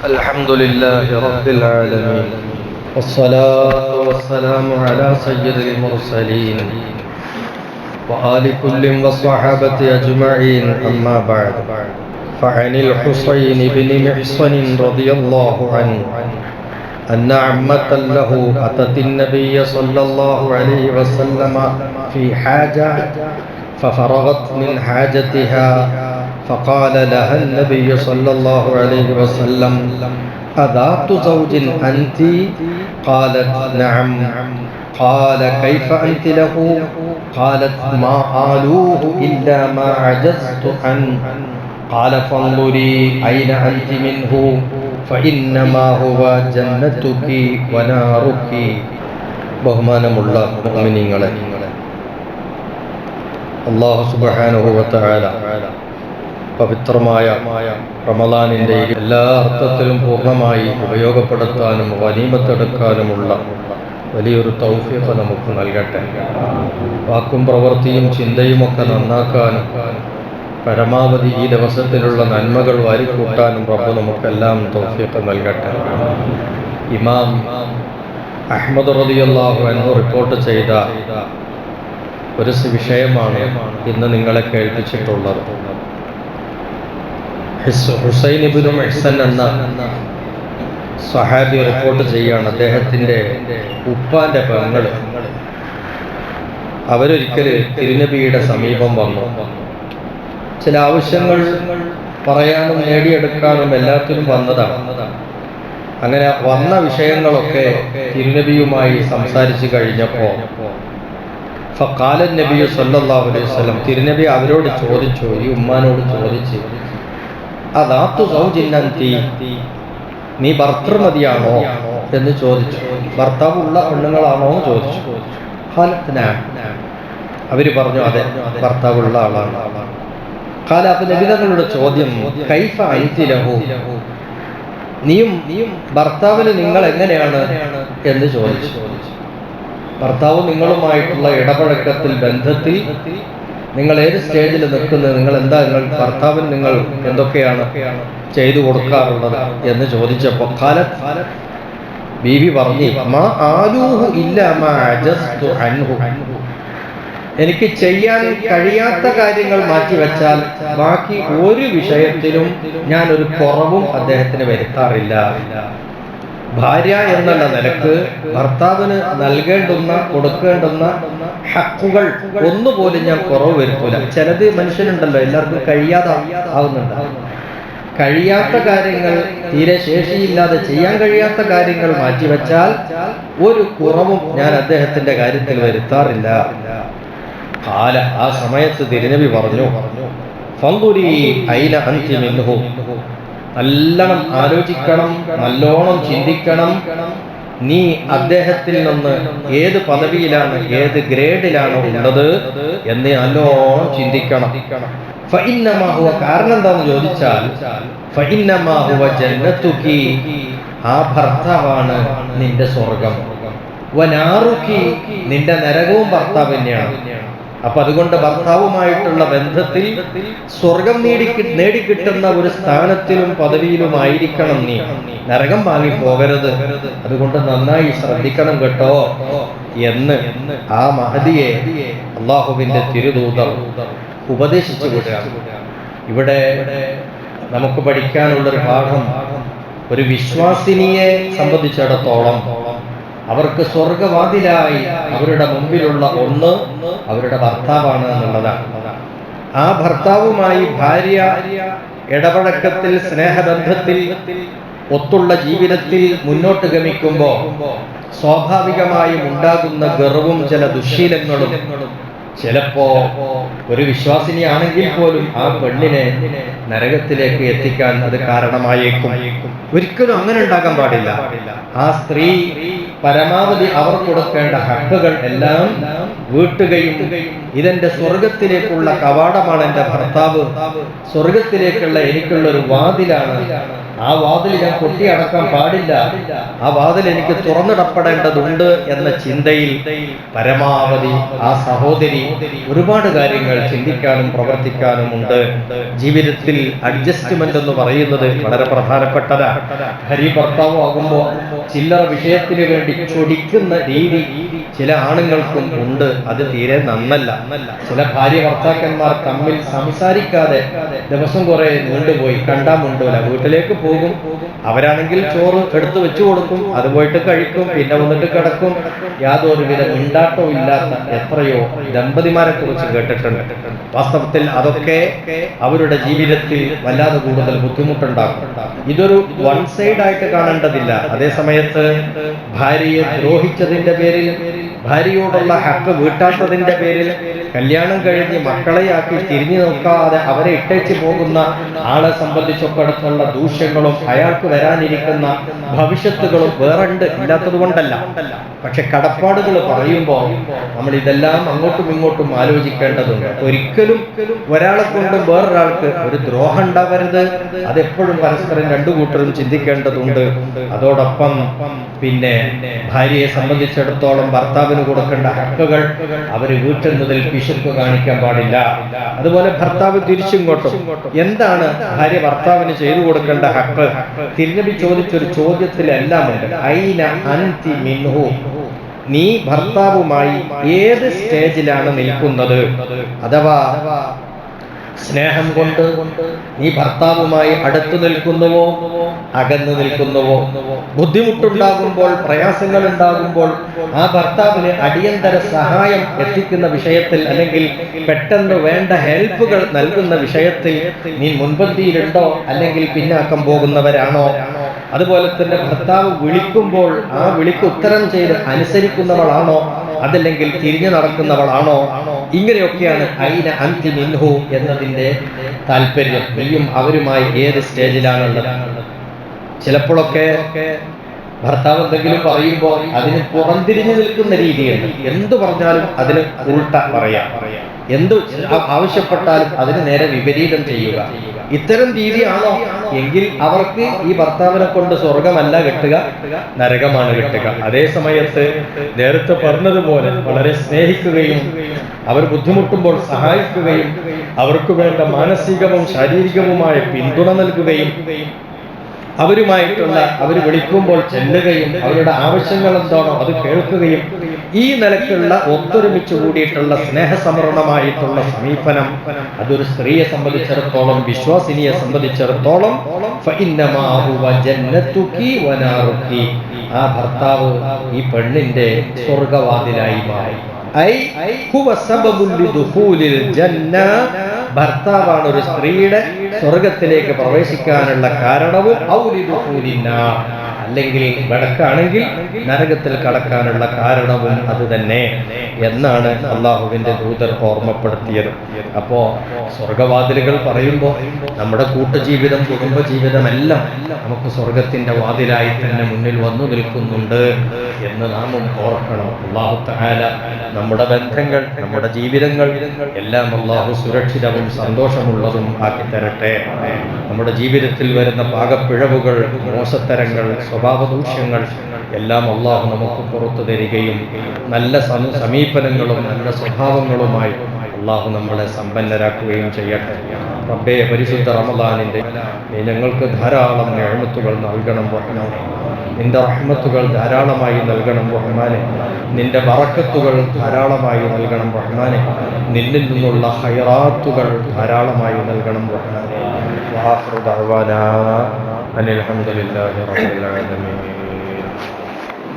الحمد لله رب العالمين والصلاة والسلام على سيد المرسلين وآل كل والصحابة أجمعين أما بعد فعن الحسين بن محصن رضي الله عنه أن عمة له أتت النبي صلى الله عليه وسلم في حاجة ففرغت من حاجتها فقال لها النبي صلى الله عليه وسلم أذات زوج أنت؟ قالت نعم. قال كيف أنت له؟ قالت ما آلوه إلا ما عجزت عنه. قال فانظري أين أنت منه فإنما هو جنتك ونارك. ബഹുമാനമുള്ള മുഅ്മിനീങ്ങളെ, അല്ലാഹു സുബ്ഹാനഹു വ തആല പവിത്രമായ റമളാനിൻ്റെ എല്ലാ അർത്ഥത്തിലും പൂർണ്ണമായി ഉപയോഗപ്പെടുത്താനും ഗനീമത്തെടുക്കാനുമുള്ള വലിയൊരു തൗഫീഖ് നമുക്ക് നൽകട്ടെ. വാക്കും പ്രവൃത്തിയും ചിന്തയുമൊക്കെ നന്നാക്കാനും പരമാവധി ഈ ദിവസത്തിലുള്ള നന്മകൾ വാരിക്കൂട്ടാനും റബ്ബ് നമുക്കെല്ലാം തൗഫീഖ് നൽകട്ടെ. ഇമാം അഹ്മദ് റളിയല്ലാഹു അൻഹു റിപ്പോർട്ട് ചെയ്ത ഒരു വിഷയമാണ് ഇന്ന് നിങ്ങളെ കേൾപ്പിച്ചിട്ടുള്ളത്. ഹുസൈൻ ഇബ്നു മുഹ്സൻ എന്ന സ്വഹാബി റിപ്പോർട്ട് ചെയ്യുകയാണ്. അദ്ദേഹത്തിൻ്റെ ഉപ്പാന്റെ പെങ്ങൾ അവരൊരിക്കൽ തിരുനബിയുടെ സമീപം വന്നു. ചില ആവശ്യങ്ങൾ പറയാനും നേടിയെടുക്കാനും എല്ലാത്തിനും വന്നതാണ്. അങ്ങനെ വന്ന വിഷയങ്ങളൊക്കെ തിരുനബിയുമായി സംസാരിച്ചു കഴിഞ്ഞപ്പോൾ ഫഖാല നബി സല്ലല്ലാഹു അലൈഹി വസല്ലം, തിരുനബി അവരോട് ചോദിച്ചു, ഈ ഉമ്മാനോട് ചോദിച്ചു, അദാത്തു സൗജിൻ അൻതി, നീ ഭർത്തൃമതിയാണോ എന്ന് ചോദിച്ചു. ഭർത്താവുള്ള പെണ്ണുങ്ങളാണോ ചോദിച്ചു. അവര് പറഞ്ഞു അതെ, ഭർത്താവുള്ള ആളാണ്. ഖാല, അപ്പൊ നബി തങ്ങളുടെ ചോദ്യം, കൈഫ അൻതി ലഹു, നീയും ഭർത്താവിന് നിങ്ങൾ എങ്ങനെയാണ് എന്ന് ചോദിച്ചു. ഭർത്താവ് നിങ്ങളുമായിട്ടുള്ള ഇടപഴക്കത്തിൽ, ബന്ധത്തിൽ നിങ്ങൾ ഏത് സ്റ്റേജിൽ നിൽക്കുന്നത്, നിങ്ങൾ എന്താ, നിങ്ങൾ ഭർത്താവിന് നിങ്ങൾ എന്തൊക്കെയാണ് ചെയ്തു കൊടുക്കാറുള്ളത് എന്ന് ചോദിച്ചപ്പോൾ ബീവി പറഞ്ഞു, മാ ആലൂഹു ഇല്ല മാ അജസ്തു അൻഹു, എനിക്ക് ചെയ്യാൻ കഴിയാത്ത കാര്യങ്ങൾ മാറ്റിവെച്ചാൽ ബാക്കി ഒരു വിഷയത്തിലും ഞാൻ ഒരു കുറവും അദ്ദേഹത്തിന് വരുത്താറില്ല. ഭാര്യ എന്നുള്ള നിലക്ക് ഭർത്താവിന് നൽകേണ്ടുന്ന, കൊടുക്കേണ്ടുന്ന ഹക്കുകൾ ഒന്നുപോലും ഞാൻ കുറവ് വരുത്തൂല. ചിലത് മനുഷ്യനുണ്ടല്ലോ, എല്ലാവർക്കും കഴിയാതെ ആവുന്നുണ്ട്. കഴിയാത്ത കാര്യങ്ങൾ, തീരെ ശേഷിയില്ലാതെ ചെയ്യാൻ കഴിയാത്ത കാര്യങ്ങൾ മാറ്റിവെച്ചാൽ ഒരു കുറവും ഞാൻ അദ്ദേഹത്തിന്റെ കാര്യത്തിൽ വരുത്താറില്ല. കാല, ആ സമയത്ത് തിരുനബി പറഞ്ഞു, ഫൻദുരി ഐന അൻതി മിൻഹു, നല്ലോണം ആലോചിക്കണം, നല്ലോണം ചിന്തിക്കണം, നീ അദ്ദേഹത്തിൽ നിന്ന് ഏത് പദവിയിലാണ്, ഏത് ഗ്രേഡിലാണ് ഉള്ളത് എന്ന് നല്ലോണം ചിന്തിക്കണം. ഫഇന്നമാ ഹുവ, കാരണം എന്താണെന്ന് ചോദിച്ചാൽ, ഫഇന്നമാ ഹുവ ജന്നതുകി, ആ ഭർത്താവാണ് നിന്റെ സ്വർഗം. വനാറുകി, നിന്റെ നരകവും ഭർത്താവ് തന്നെയാണ്. അപ്പൊ അതുകൊണ്ട് ഭർത്താവുമായിട്ടുള്ള ബന്ധത്തിൽ സ്വർഗം നേടിക്കിട്ടുന്ന ഒരു സ്ഥാനത്തിലും പദവിയിലും ആയിരിക്കണം നീ. നരകം വാങ്ങി പോകരുത്. അതുകൊണ്ട് നന്നായി ശ്രദ്ധിക്കണം കേട്ടോ എന്ന് ആ മഹദിയെ അള്ളാഹുവിന്റെ തിരുദൂതർ ഉപദേശിച്ചു വിടുകയാണ്. ഇവിടെ നമുക്ക് പഠിക്കാനുള്ളൊരു പാഠം, ഒരു വിശ്വാസിനിയെ സംബന്ധിച്ചിടത്തോളം അവർക്ക് സ്വർഗവാതിലായി അവരുടെ മുമ്പിലുള്ള ഒന്ന് അവരുടെ ഭർത്താവാണ് എന്നുള്ളതാണ്. ആ ഭർത്താവുമായി ഭാര്യ ഇടപഴക്കത്തിൽ, സ്നേഹബന്ധത്തിൽ, ഒത്തുള്ള ജീവിതത്തിൽ മുന്നോട്ട് ഗമിക്കുമ്പോൾ സ്വാഭാവികമായും ഉണ്ടാകുന്ന ഗർവും ചില ദുശ്ശീലങ്ങളും ചിലപ്പോ ഒരു വിശ്വാസിനിയാണെങ്കിൽ പോലും ആ പെണ്ണിനെ നരകത്തിലേക്ക് എത്തിക്കാൻ അത് കാരണമായേക്കും. ഒരിക്കലും അങ്ങനെ ഉണ്ടാകാൻ പാടില്ല. ആ സ്ത്രീ പരമാവധി അവർ കൊടുക്കേണ്ട ഹക്കുകൾ എല്ലാം വീട്ടുകയും, ഇതെന്റെ സ്വർഗത്തിലേക്കുള്ള കവാടമാണ്, എൻ്റെ ഭർത്താവ് സ്വർഗത്തിലേക്കുള്ള എനിക്കുള്ള ഒരു വാതിലാണ്, ആ വാതിൽ ഞാൻ കൊട്ടിയടക്കാൻ പാടില്ല, ആ വാതിൽ എനിക്ക് തുറന്നിടപ്പെടേണ്ടതുണ്ട് എന്ന ചിന്തയിൽ പരമാവധി ആ സഹോദരി ഒരുപാട് കാര്യങ്ങൾ ചിന്തിക്കാനും പ്രവർത്തിക്കാനുമുണ്ട്. ജീവിതത്തിൽ അഡ്ജസ്റ്റ്മെന്റ് എന്ന് പറയുന്നത് വളരെ പ്രധാനപ്പെട്ടതാണ്. ഭാര്യ ഭർത്താവും ആകുമ്പോൾ ചില്ലറ വിഷയത്തിന് വേണ്ടി ചൊടിക്കുന്ന രീതി ചില ആണുങ്ങൾക്കും ഉണ്ട്. അത് തീരെ നന്നല്ല. ചില ഭാര്യ ഭർത്താക്കന്മാർ തമ്മിൽ സംസാരിക്കാതെ ദിവസം കുറെ നീണ്ടുപോയി, കണ്ടാ മുണ്ടൂല, വീട്ടിലേക്ക് പോകും. അവരാണെങ്കിൽ ചോറ് എടുത്തു വെച്ചു കൊടുക്കും, അത് പോയിട്ട് കഴിക്കും, പിന്നെ വന്നിട്ട് കിടക്കും. യാതൊരുവിധ മിണ്ടാട്ടവും ഇല്ലാത്ത എത്രയോ ദമ്പതിമാരെ കുറിച്ച് കേട്ടിട്ടുണ്ട്. വാസ്തവത്തിൽ അതൊക്കെ അവരുടെ ജീവിതത്തിൽ വല്ലാതെ കൂടുതൽ ബുദ്ധിമുട്ടുണ്ടാക്കും. ഇതൊരു വൺ സൈഡ് ആയിട്ട് കാണേണ്ടതില്ല. അതേ സമയത്ത് ഭാര്യയെ ദ്രോഹിച്ചതിന്റെ പേരിൽ, ഭാര്യയോടുള്ള ഹക്ക് വീട്ടാത്തതിന്റെ പേരിൽ കല്യാണം കഴിഞ്ഞ് മക്കളെയാക്കി തിരിഞ്ഞു നോക്കാതെ അവരെ ഇട്ടേച്ച് പോകുന്ന ആളെ സംബന്ധിച്ചൊക്കെ അടുത്തുള്ള ദൂഷ്യങ്ങളും അയാൾക്ക് വരാനിരിക്കുന്ന ഭവിഷ്യത്തുകളും വേറുണ്ട്, ഇല്ലാത്തത് കൊണ്ടല്ല. പക്ഷെ കടപ്പാടുകൾ പറയുമ്പോൾ നമ്മൾ ഇതെല്ലാം അങ്ങോട്ടും ഇങ്ങോട്ടും ആലോചിക്കേണ്ടതുണ്ട്. ഒരിക്കലും ഒരാളെ കൊണ്ടും വേറൊരാൾക്ക് ഒരു ദ്രോഹം ഉണ്ടാവരുത്. അതെപ്പോഴും പരസ്പരം രണ്ടു കൂട്ടരും ചിന്തിക്കേണ്ടതുണ്ട്. അതോടൊപ്പം പിന്നെ ഭാര്യയെ സംബന്ധിച്ചിടത്തോളം ഭർത്താവിന് കൊടുക്കേണ്ട ഹക്കുകൾ അവർ വീട്ടുന്നതിൽ പിശുക്ക് കാണിക്കാൻ പാടില്ല. അതുപോലെ ഭർത്താവ് തിരിച്ചിങ്ങോട്ടും എന്താണ് ഭാര്യ ഭർത്താവിന് ചെയ്തു കൊടുക്കേണ്ട ഹക്ക്? തിരുനബി ചോദിച്ചൊരു ചോദ്യത്തിലെല്ലാം ഉണ്ട്, ഐന അൻതി മിൻഹു, നീ ഭർത്താവുമായി ഏത് സ്റ്റേജിലാണ് നിൽക്കുന്നത്? അഥവാ സ്നേഹം കൊണ്ട് നീ ഭർത്താവുമായി അടുത്തു നിൽക്കുന്നുവോ, അകന്നു നിൽക്കുന്നുവോ? ബുദ്ധിമുട്ടുണ്ടാകുമ്പോൾ, പ്രയാസങ്ങൾ ഉണ്ടാകുമ്പോൾ ആ ഭർത്താവിന് അടിയന്തര സഹായം എത്തിക്കുന്ന വിഷയത്തിൽ, അല്ലെങ്കിൽ പെട്ടെന്ന് വേണ്ട ഹെൽപ്പുകൾ നൽകുന്ന വിഷയത്തിൽ നീ മുൻപന്തിയിലുണ്ടോ, അല്ലെങ്കിൽ പിന്നാക്കം പോകുന്നവരാണോ? അതുപോലെ തന്നെ ഭർത്താവ് വിളിക്കുമ്പോൾ ആ വിളിക്ക് ഉത്തരം ചെയ്ത് അനുസരിക്കുന്നവളാണോ, അതല്ലെങ്കിൽ തിരിഞ്ഞു നടക്കുന്നവളാണോ? ഇങ്ങനെയൊക്കെയാണ് ഐന അൻതി മിൻഹു എന്നതിന്റെ താല്പര്യം. നീയും അവരുമായി ഏത് സ്റ്റേജിലാണുള്ളത്? ചിലപ്പോഴൊക്കെ ഭർത്താവ് എന്തെങ്കിലും പറയുമ്പോൾ അതിന് പുറംതിരിഞ്ഞു നിൽക്കുന്ന രീതിയുണ്ട്. എന്തു പറഞ്ഞാലും അതിന് ഉൾട്ട പറയാം, എന്തു ആവശ്യപ്പെട്ടാലും അതിന് നേരെ വിപരീതം ചെയ്യുക. ഇത്തരം രീതിയാണോ എങ്കിൽ അവർക്ക് ഈ ഭർത്താവിനെ കൊണ്ട് സ്വർഗമല്ല കിട്ടുക, നരകമാണ് കിട്ടുക. അതേ സമയത്ത് നേരത്തെ പറഞ്ഞതുപോലെ വളരെ സ്നേഹിക്കുകയും അവർ ബുദ്ധിമുട്ടുമ്പോൾ സഹായിക്കുകയും അവർക്ക് വേണ്ട മാനസികവും ശാരീരികവുമായ പിന്തുണ നൽകുകയും അവരുമായിട്ടുള്ള അവർ വിളിക്കുമ്പോൾ ചെല്ലുകയും അവരുടെ ആവശ്യങ്ങൾ എന്താണോ അത് കേൾക്കുകയും ഈ നിലക്കുള്ള ഒത്തൊരുമിച്ച് കൂടിയിട്ടുള്ള സ്നേഹസമരണമായിട്ടുള്ള സമീപനം അതൊരു സ്ത്രീയെ സംബന്ധിച്ചിടത്തോളം, വിശ്വാസിനിയെ സംബന്ധിച്ചിടത്തോളം ആ ഭർത്താവ് ഈ പെണ്ണിന്റെ സ്വർഗവാതിലായി മാറി. ഭർത്താവാണ് ഒരു സ്ത്രീയുടെ സ്വർഗത്തിലേക്ക് പ്രവേശിക്കാനുള്ള കാരണവും അല്ലെങ്കിൽ വടക്കാണെങ്കിൽ നരകത്തിൽ കടക്കാനുള്ള കാരണവും അത് തന്നെ എന്നാണ് അള്ളാഹുവിന്റെ ദൂതർ ഓർമ്മപ്പെടുത്തിയത്. അപ്പോ സ്വർഗവാതിലുകൾ പറയുമ്പോൾ നമ്മുടെ കൂട്ടുജീവിതം, കുടുംബജീവിതമെല്ലാം നമുക്ക് സ്വർഗത്തിന്റെ വാതിലായി തന്നെ മുന്നിൽ വന്നു നിൽക്കുന്നുണ്ട് എന്ന് നാമും ഓർക്കണം. അല്ലാഹു തആല നമ്മുടെ ബന്ധങ്ങൾ, നമ്മുടെ ജീവിതങ്ങൾ എല്ലാം അല്ലാഹു സുരക്ഷിതവും സന്തോഷമുള്ളതും ആക്കി തരട്ടെ. നമ്മുടെ ജീവിതത്തിൽ വരുന്ന പാകപ്പിഴവുകൾ, മോശത്തരങ്ങൾ, സ്വഭാവദൂഷ്യങ്ങൾ എല്ലാം അല്ലാഹു നമുക്ക് പുറത്തു തരികയും നല്ല സമീപനങ്ങളും നല്ല സ്വഭാവങ്ങളുമായി അല്ലാഹു നമ്മളെ സമ്പന്നരാക്കുകയും ചെയ്യട്ടെ. റബ്ബേ, പരിശുദ്ധ റമദാനിന്റെ ഞങ്ങൾക്ക് ധാരാളം നിഅമത്തുകൾ നൽകണം റഹ്മാനേ. നിന്റെ റഹ്മത്തുകൾ ധാരാളമായി നൽകണം റഹ്മാനേ. നിന്റെ ബറക്കത്തുകൾ ധാരാളമായി നൽകണം റഹ്മാനേ. നിന്നിൽ നിന്നുള്ള ഖൈറാത്തുകൾ ധാരാളമായി നൽകണം റഹ്മാനേ. വആഖിറു ദഅവാനാ അനിൽ ഹംദുലില്ലാഹി റബ്ബിൽ ആലമീൻ.